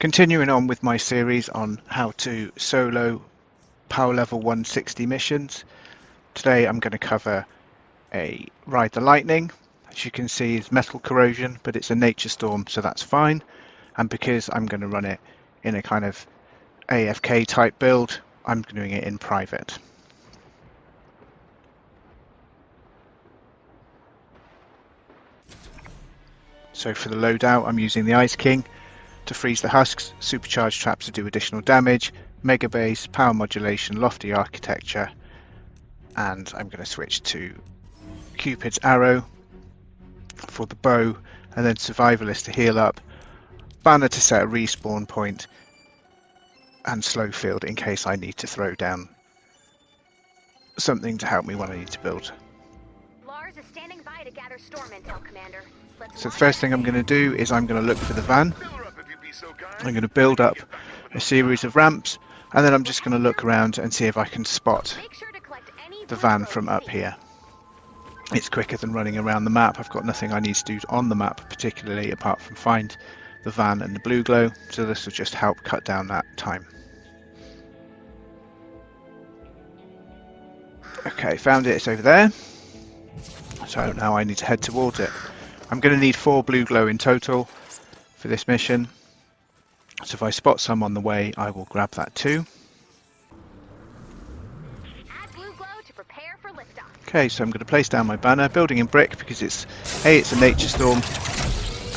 Continuing on with my series on how to solo power level 160 missions, today I'm going to cover a Ride the Lightning. As you can see, it's metal corrosion, but it's a nature storm, so that's fine. And because I'm going to run it in a kind of AFK type build, I'm doing it in private. So for the loadout, I'm using the Ice King to freeze the husks, Supercharged Traps to do additional damage, Mega Base, Power Modulation, Lofty Architecture, and I'm going to switch to Cupid's Arrow for the bow, and then Survivalist to heal up, Banner to set a respawn point, and Slow Field in case I need to throw down something to help me when I need to build. Lars is standing by to gather storm intel, Commander. So the first thing I'm going to do is I'm going to look for the van. I'm going to build up a series of ramps, and then I'm just going to look around and see if I can spot the van from up here. It's quicker than running around the map. I've got nothing I need to do on the map particularly apart from find the van and the blue glow, so this will just help cut down that time. Okay, found it, it's over there. So now I need to head towards it. I'm going to need 4 blue glow in total for this mission. So if I spot some on the way, I will grab that too. Add blue glow to prepare for liftoff. Okay, so I'm going to place down my banner, building in brick because it's A, it's a nature storm,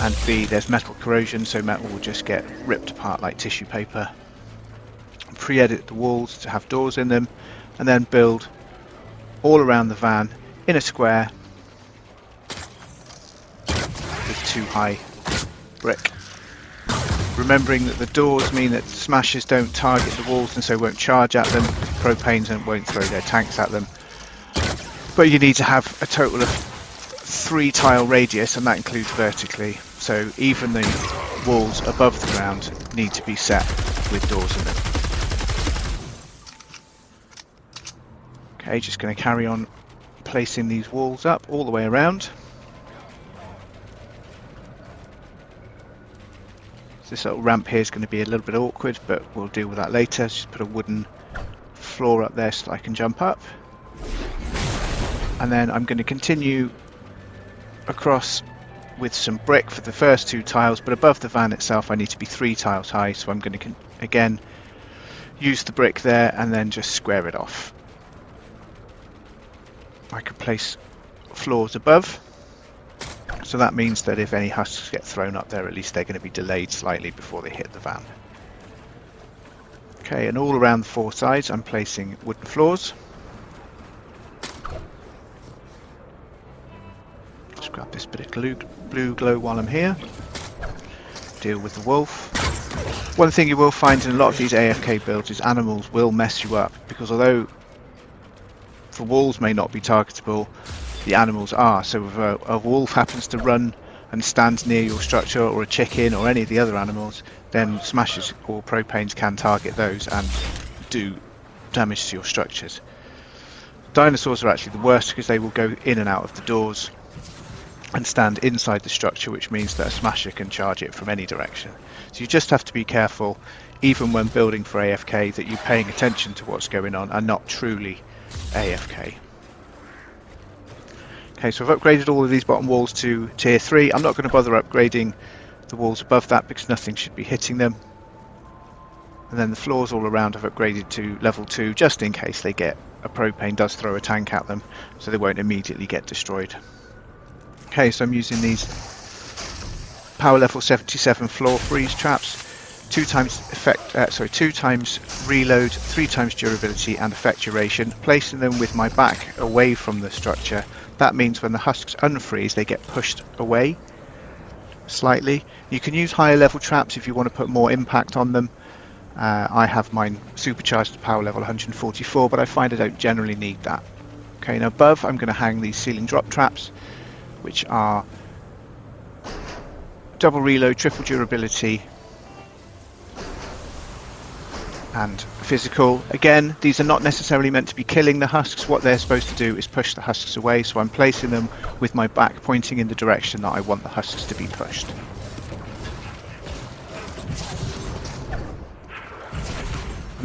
and B, there's metal corrosion, so metal will just get ripped apart like tissue paper. Pre-edit the walls to have doors in them, and then build all around the van in a square with 2 high brick. Remembering that the doors mean that smashers don't target the walls and so won't charge at them, propanes won't throw their tanks at them. But you need to have a total of 3 tile radius, and that includes vertically, so even the walls above the ground need to be set with doors in them. Okay, just going to carry on placing these walls up all the way around. This little ramp here is going to be a little bit awkward, but we'll deal with that later. Just put a wooden floor up there so I can jump up. And then I'm going to continue across with some brick for the first 2 tiles, but above the van itself I need to be 3 tiles high, so I'm going to again use the brick there and then just square it off. I can place floors above. So that means that if any husks get thrown up there, at least they're going to be delayed slightly before they hit the van. Okay, and all around the 4 sides I'm placing wooden floors. Just grab this bit of blue glow while I'm here. Deal with the wolf. One thing you will find in a lot of these AFK builds is animals will mess you up, because although the walls may not be targetable, the animals are. So if a wolf happens to run and stand near your structure, or a chicken or any of the other animals, then smashers or propanes can target those and do damage to your structures. Dinosaurs are actually the worst because they will go in and out of the doors and stand inside the structure, which means that a smasher can charge it from any direction. So you just have to be careful, even when building for AFK, that you're paying attention to what's going on and not truly AFK. Okay, so I've upgraded all of these bottom walls to tier 3. I'm not going to bother upgrading the walls above that because nothing should be hitting them. And then the floors all around I've upgraded to level 2 just in case a propane does throw a tank at them, so they won't immediately get destroyed. Okay, so I'm using these power level 77 floor freeze traps. 2 times reload, 3 times durability and effect duration, placing them with my back away from the structure. That means when the husks unfreeze, they get pushed away slightly. You can use higher level traps if you want to put more impact on them. I have mine supercharged to power level 144, but I find I don't generally need that. Okay, now above I'm going to hang these ceiling drop traps, which are double reload, triple durability, and physical. Again, these are not necessarily meant to be killing the husks. What they're supposed to do is push the husks away, so I'm placing them with my back pointing in the direction that I want the husks to be pushed.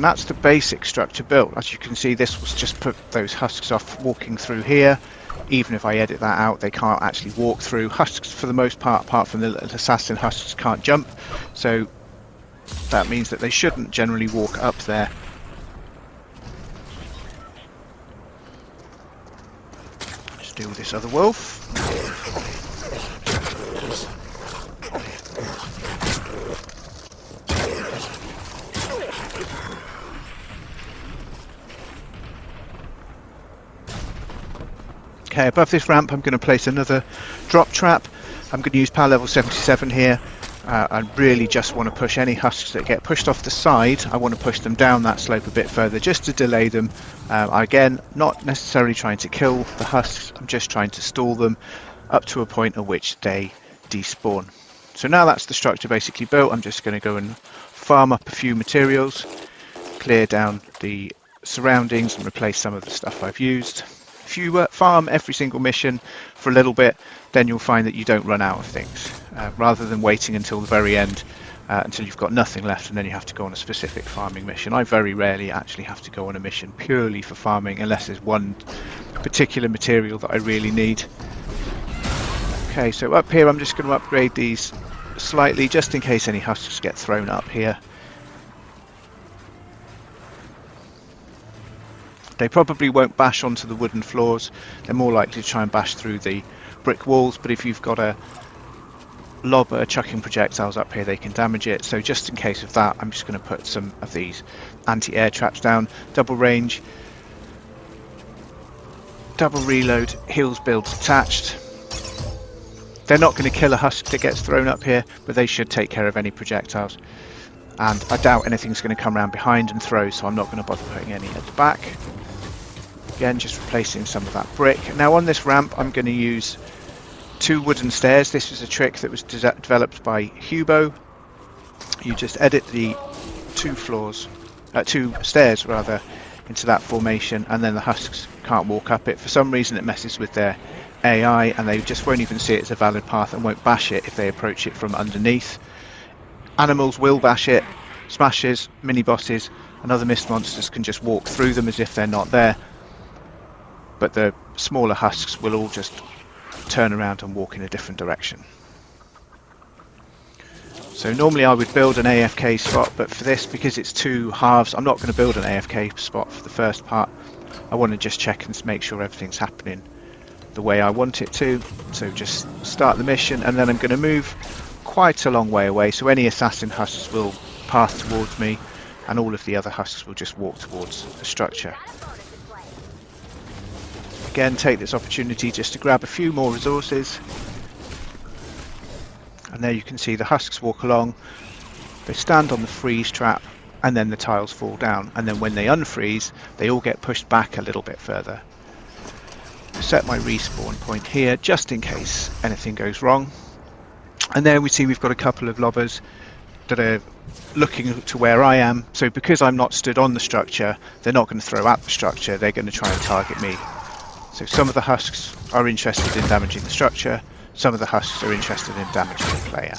And that's the basic structure built. As you can see, this was just put those husks off walking through here. Even if I edit that out, they can't actually walk through. Husks, for the most part, apart from the little assassin husks, can't jump. So that means that they shouldn't generally walk up there. Let's deal with this other wolf. Okay, above this ramp I'm going to place another drop trap. I'm going to use power level 77 here. I really just want to push any husks that get pushed off the side. I want to push them down that slope a bit further just to delay them. Again, not necessarily trying to kill the husks, I'm just trying to stall them up to a point at which they despawn. So now that's the structure basically built, I'm just going to go and farm up a few materials, clear down the surroundings and replace some of the stuff I've used. If you farm every single mission for a little bit, then you'll find that you don't run out of things, rather than waiting until the very end, until you've got nothing left and then you have to go on a specific farming mission. I very rarely actually have to go on a mission purely for farming unless there's one particular material that I really need. Okay, so up here I'm just going to upgrade these slightly just in case any husks get thrown up here. They probably won't bash onto the wooden floors, they're more likely to try and bash through the brick walls, but if you've got a lobber chucking projectiles up here they can damage it, so just in case of that I'm just going to put some of these anti-air traps down. Double range, double reload, heals builds attached. They're not going to kill a husk that gets thrown up here, but they should take care of any projectiles. And I doubt anything's going to come around behind and throw, so I'm not going to bother putting any at the back. Again, just replacing some of that brick. Now on this ramp I'm going to use 2 wooden stairs. This was a trick that was developed by Hubo. You just edit the 2 stairs rather, into that formation, and then the husks can't walk up it. For some reason it messes with their AI and they just won't even see it as a valid path and won't bash it if they approach it from underneath. Animals will bash it, smashes, mini bosses and other mist monsters can just walk through them as if they're not there, but the smaller husks will all just turn around and walk in a different direction. So normally I would build an AFK spot, but for this, because it's 2 halves, I'm not going to build an AFK spot for the first part. I want to just check and make sure everything's happening the way I want it to. So just start the mission and then I'm going to move quite a long way away, so any assassin husks will pass towards me and all of the other husks will just walk towards the structure. Again, take this opportunity just to grab a few more resources, and there you can see the husks walk along, they stand on the freeze trap and then the tiles fall down, and then when they unfreeze they all get pushed back a little bit further. Set my respawn point here just in case anything goes wrong. And there we see we've got a couple of lobbers that are looking to where I am, so because I'm not stood on the structure they're not going to throw at the structure, they're going to try and target me. So some of the husks are interested in damaging the structure, some of the husks are interested in damaging the player.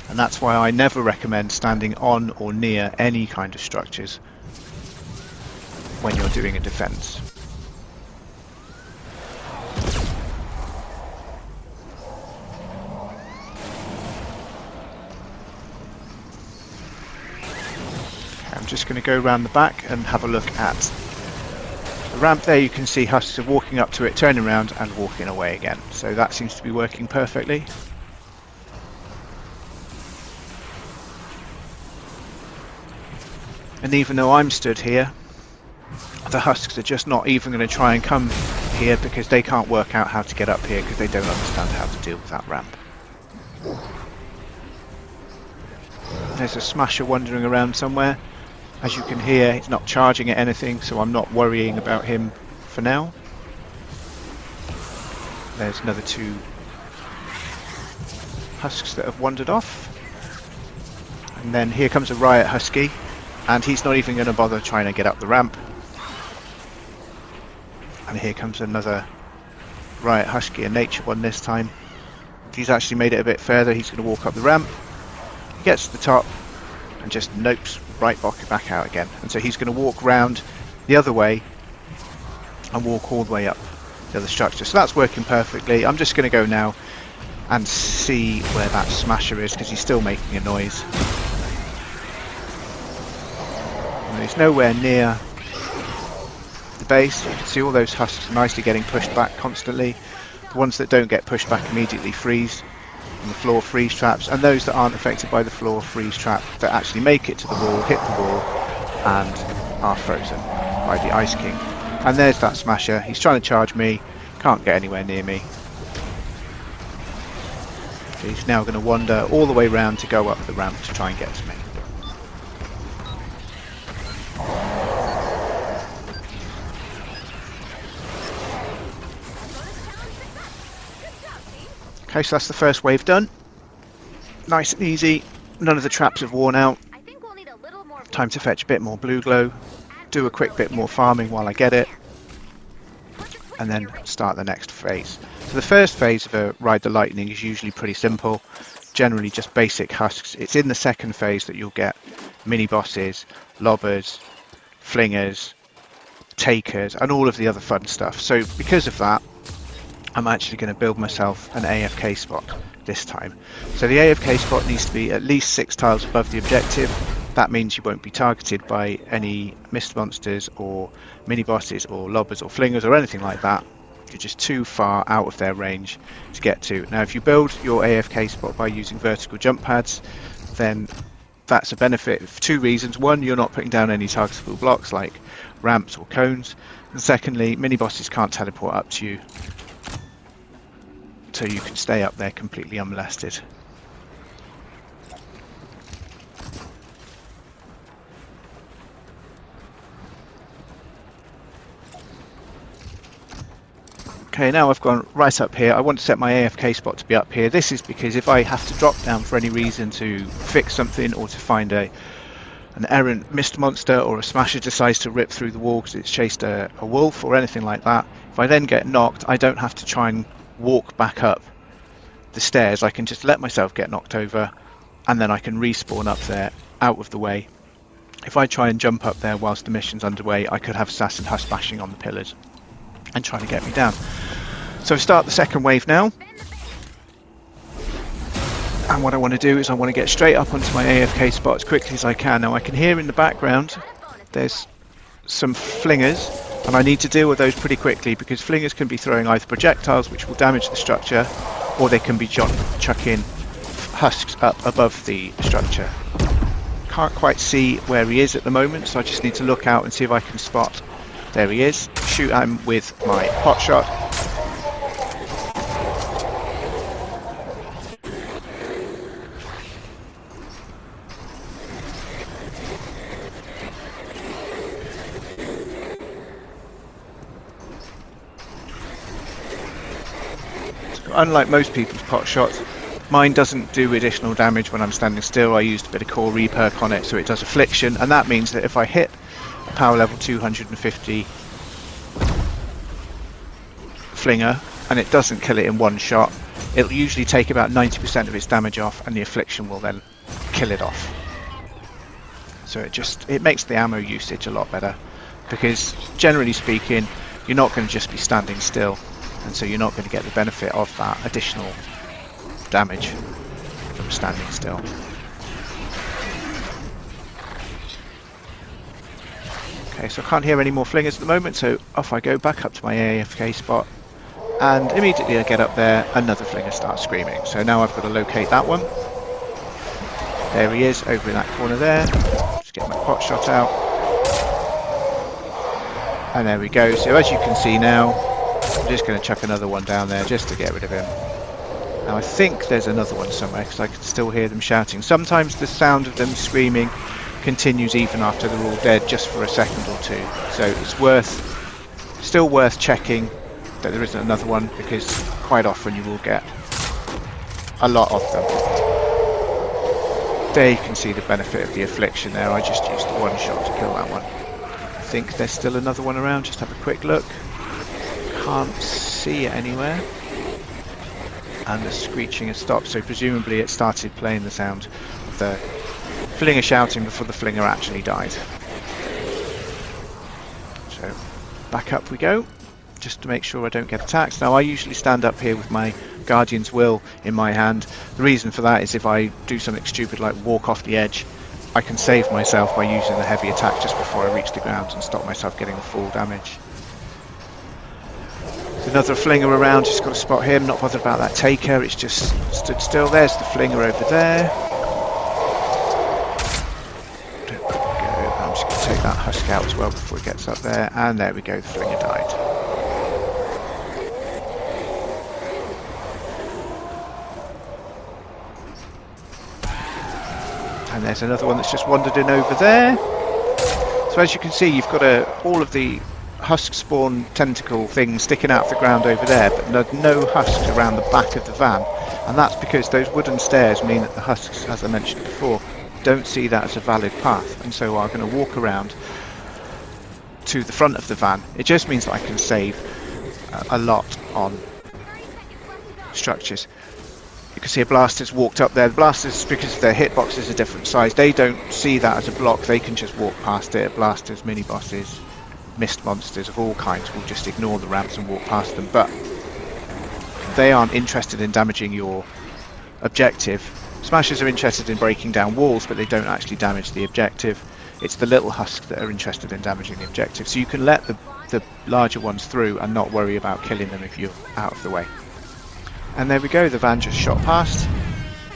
And that's why I never recommend standing on or near any kind of structures when you're doing a defense. I'm just going to go around the back and have a look at the ramp there. You can see husks are walking up to it, turning around and walking away again. So that seems to be working perfectly. And even though I'm stood here, the husks are just not even going to try and come here because they can't work out how to get up here because they don't understand how to deal with that ramp. There's a smasher wandering around somewhere. As you can hear, he's not charging at anything, so I'm not worrying about him for now. There's another 2 husks that have wandered off. And then here comes a riot husky, and he's not even going to bother trying to get up the ramp. And here comes another riot husky, a nature one this time. He's actually made it a bit further, he's going to walk up the ramp. He gets to the top, and just nopes right back out again. And so he's going to walk round the other way and walk all the way up the other structure. So that's working perfectly. I'm just going to go now and see where that smasher is, because he's still making a noise. And he's nowhere near the base. You can see all those husks nicely getting pushed back constantly. The ones that don't get pushed back immediately freeze, and the floor freeze traps, and those that aren't affected by the floor freeze trap that actually make it to the wall, hit the wall, and are frozen by the Ice King. And there's that smasher. He's trying to charge me, can't get anywhere near me. He's now going to wander all the way round to go up the ramp to try and get to me. Okay, so that's the first wave done. Nice and easy. None of the traps have worn out. Time to fetch a bit more blue glow. Do a quick bit more farming while I get it. And then start the next phase. So the first phase of a Ride the Lightning is usually pretty simple. Generally just basic husks. It's in the second phase that you'll get mini bosses, lobbers, flingers, takers, and all of the other fun stuff. So because of that, I'm actually going to build myself an AFK spot this time. So the AFK spot needs to be at least 6 tiles above the objective. That means you won't be targeted by any mist monsters or mini bosses or lobbers or flingers or anything like that. You're just too far out of their range to get to. Now if you build your AFK spot by using vertical jump pads, then that's a benefit for 2 reasons. One, you're not putting down any targetable blocks like ramps or cones. And secondly, mini bosses can't teleport up to you, so you can stay up there completely unmolested. Okay, now I've gone right up here. I want to set my AFK spot to be up here. This is because if I have to drop down for any reason to fix something or to find an errant mist monster, or a smasher decides to rip through the wall because it's chased a wolf or anything like that, if I then get knocked, I don't have to try and walk back up the stairs. I can just let myself get knocked over and then I can respawn up there out of the way. If I try and jump up there whilst the mission's underway, I could have assassin husk bashing on the pillars and trying to get me down. So start the second wave now, and what I want to do is I want to get straight up onto my AFK spot as quickly as I can. Now I can hear in the background there's some flingers, and I need to deal with those pretty quickly because flingers can be throwing either projectiles which will damage the structure, or they can be chucking husks up above the structure. Can't quite see where he is at the moment, so I just need to look out and see if I can spot. There he is. Shoot at him with my pot shot. Unlike most people's pot shots, mine doesn't do additional damage when I'm standing still. I used a bit of core reperk on it, so it does affliction, and that means that if I hit a power level 250 flinger and it doesn't kill it in one shot, it'll usually take about 90% of its damage off, and the affliction will then kill it off. So it makes the ammo usage a lot better, because generally speaking you're not going to just be standing still, and so you're not going to get the benefit of that additional damage from standing still. Okay, so I can't hear any more flingers at the moment, so off I go back up to my AFK spot, and immediately I get up there, another flinger starts screaming. So now I've got to locate that one. There he is, over in that corner there. Just get my pot shot out. And there we go. So as you can see now, I'm just going to chuck another one down there just to get rid of him. Now I think there's another one somewhere because I can still hear them shouting. Sometimes the sound of them screaming continues even after they're all dead, just for a second or two. So it's still worth checking that there isn't another one, because quite often you will get a lot of them. There you can see the benefit of the affliction there. I just used one shot to kill that one. I think there's still another one around. Just have a quick look. Can't see it anywhere. And the screeching has stopped, so presumably it started playing the sound of the flinger shouting before the flinger actually died. So back up we go, just to make sure I don't get attacked. Now I usually stand up here with my Guardian's Will in my hand. The reason for that is if I do something stupid like walk off the edge, I can save myself by using the heavy attack just before I reach the ground and stop myself getting the full damage. There's another flinger around, just got to spot him, not bothered about that taker, it's just stood still. There's the flinger over there. There we go. I'm just going to take that husk out as well before he gets up there, and there we go, the flinger died. And there's another one that's just wandered in over there. So as you can see, you've got all of the husk spawn tentacle things sticking out of the ground over there, but no husks around the back of the van. And that's because those wooden stairs mean that the husks, as I mentioned before, don't see that as a valid path, and so are going to walk around to the front of the van. It just means that I can save a lot on structures. You can see a blaster's walked up there. The blasters, because their hitboxes are different size, they don't see that as a block. They can just walk past it. Blasters, mini bosses, mist monsters of all kinds will just ignore the ramps and walk past them. But they aren't interested in damaging your objective. Smashers are interested in breaking down walls, but they don't actually damage the objective. It's the little husks that are interested in damaging the objective. So you can let the larger ones through and not worry about killing them if you're out of the way. And there we go, the van just shot past,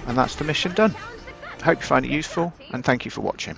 and that's the mission done. I hope you find it useful, and thank you for watching.